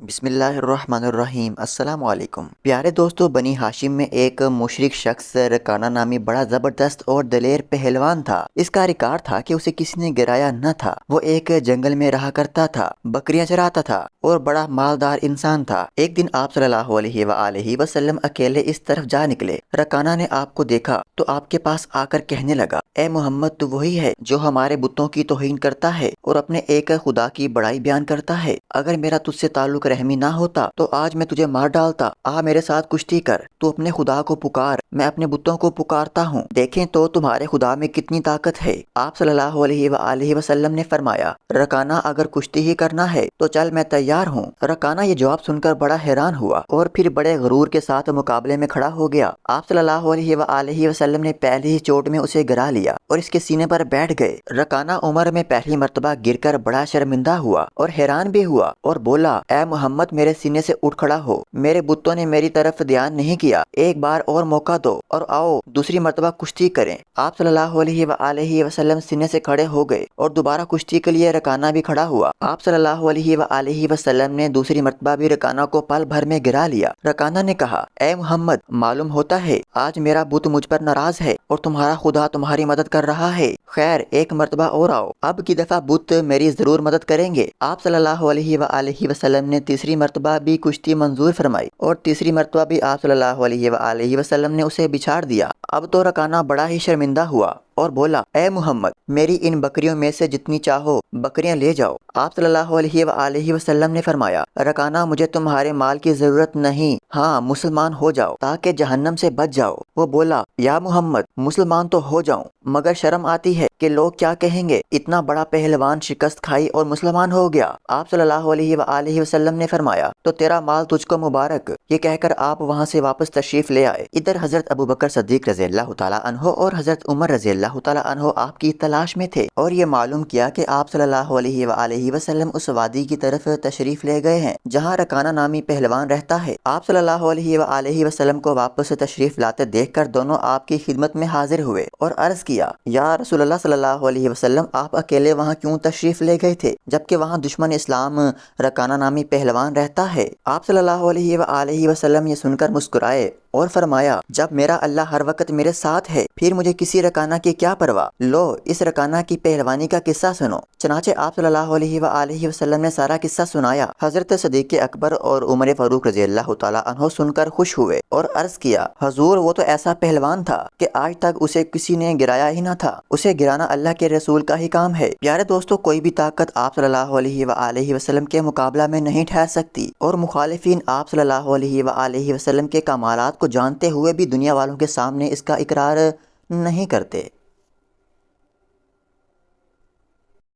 بسم اللہ الرحمن الرحیم۔ السلام علیکم پیارے دوستو، بنی ہاشم میں ایک مشرک شخص رکانہ نامی بڑا زبردست اور دلیر پہلوان تھا۔ اس کا ریکارڈ تھا کہ اسے کسی نے گرایا نہ تھا۔ وہ ایک جنگل میں رہا کرتا تھا، بکریاں چراتا تھا اور بڑا مالدار انسان تھا۔ ایک دن آپ صلی اللہ علیہ وآلہ وسلم اکیلے اس طرف جا نکلے۔ رکانہ نے آپ کو دیکھا تو آپ کے پاس آ کر کہنے لگا، اے محمد، تو وہی ہے جو ہمارے بتوں کی توہین کرتا ہے اور اپنے ایک خدا کی بڑائی بیان کرتا ہے۔ اگر میرا تجھ سے تعلق رحمی نہ ہوتا تو آج میں تجھے مار ڈالتا۔ آ میرے ساتھ کشتی کر، تو اپنے خدا کو پکار، میں اپنے بتوں کو پکارتا ہوں، دیکھیں تو تمہارے خدا میں کتنی طاقت ہے۔ آپ صلی اللہ علیہ وآلہ وسلم نے فرمایا، رکانہ، اگر کشتی ہی کرنا ہے تو چل، میں تیار ہوں۔ رکانہ یہ جواب سن کر بڑا حیران ہوا اور پھر بڑے غرور کے ساتھ مقابلے میں کھڑا ہو گیا۔ آپ صلی اللہ علیہ وآلہ وسلم نے پہلی ہی چوٹ میں اسے گرا لیا اور اس کے سینے پر بیٹھ گئے۔ رکانہ عمر میں پہلی مرتبہ گر کر بڑا شرمندہ ہوا اور حیران بھی ہوا اور بولا، اے محمد، میرے سینے سے اٹھ کھڑا ہو، میرے بتوں نے میری طرف دھیان نہیں کیا، ایک بار اور موقع دو اور آؤ دوسری مرتبہ کشتی کریں۔ آپ صلی اللہ علیہ وآلہ وسلم سینے سے کھڑے ہو گئے اور دوبارہ کشتی کے لیے رکانہ بھی کھڑا ہوا۔ آپ صلی اللہ علیہ وآلہ وسلم نے دوسری مرتبہ بھی رکانہ کو پل بھر میں گرا لیا۔ رکانہ نے کہا، اے محمد، معلوم ہوتا ہے آج میرا بت مجھ پر ناراض ہے اور تمہارا خدا تمہاری مدد کر رہا ہے۔ خیر، ایک مرتبہ اور آؤ، اب کی دفعہ بت میری ضرور مدد کریں گے۔ آپ صلی اللہ علیہ وآلہ وسلم نے تیسری مرتبہ بھی کشتی منظور فرمائی اور تیسری مرتبہ بھی آپ صلی اللہ علیہ وآلہ وسلم نے اسے بچھاڑ دیا۔ اب تو رکانہ بڑا ہی شرمندہ ہوا اور بولا، اے محمد، میری ان بکریوں میں سے جتنی چاہو بکریاں لے جاؤ۔ آپ صلی اللہ علیہ وآلہ وسلم نے فرمایا، رکانہ، مجھے تمہارے مال کی ضرورت نہیں، ہاں مسلمان ہو جاؤ تاکہ جہنم سے بچ جاؤ۔ وہ بولا، یا محمد، مسلمان تو ہو جاؤں مگر شرم آتی ہے کہ لوگ کیا کہیں گے، اتنا بڑا پہلوان شکست کھائی اور مسلمان ہو گیا۔ آپ صلی اللہ علیہ وآلہ وسلم نے فرمایا، تو تیرا مال تجھ کو مبارک۔ یہ کہہ کر آپ وہاں سے واپس تشریف لے آئے۔ ادھر حضرت ابوبکر صدیق رضی اللہ تعالیٰ عنہ اور حضرت عمر رضی اللہ تعالیٰ عنہ آپ کی تلاش میں تھے اور یہ معلوم کیا کہ آپ صلی اللہ علیہ وآلہ وسلم اس وادی کی طرف تشریف لے گئے ہیں جہاں رکانہ نامی پہلوان رہتا ہے۔ آپ صلی اللہ علیہ وآلہ وسلم کو واپس تشریف لاتے دیکھ کر دونوں آپ کی خدمت میں حاضر ہوئے اور عرض کیا، یا رسول اللہ صلی اللہ علیہ وسلم، آپ اکیلے وہاں کیوں تشریف لے گئے تھے جبکہ وہاں دشمن اسلام رکانہ نامی پہلوان رہتا ہے؟ آپ صلی اللہ علیہ وآلہ وسلم یہ سن کر مسکرائے اور فرمایا، جب میرا اللہ ہر وقت میرے ساتھ ہے پھر مجھے کسی رکانہ کی کیا پرواہ، لو اس رکانہ کی پہلوانی کا قصہ سنو۔ چنانچہ آپ صلی اللہ علیہ وآلہ وسلم نے سارا قصہ سنایا۔ حضرت صدیق اکبر اور عمر فاروق رضی اللہ تعالیٰ عنہ سن کر خوش ہوئے اور عرض کیا، حضور، وہ تو ایسا پہلوان تھا کہ آج تک اسے کسی نے گرایا ہی نہ تھا، اسے گرانا اللہ کے رسول کا ہی کام ہے۔ پیارے دوستو، کوئی بھی طاقت آپ صلی اللہ علیہ وآلہ وسلم کے مقابلہ میں نہیں ٹھہر سکتی اور مخالفین آپ صلی اللہ علیہ وآلہ وسلم کے کمالات کو جانتے ہوئے بھی دنیا والوں کے سامنے اس کا اقرار نہیں کرتے۔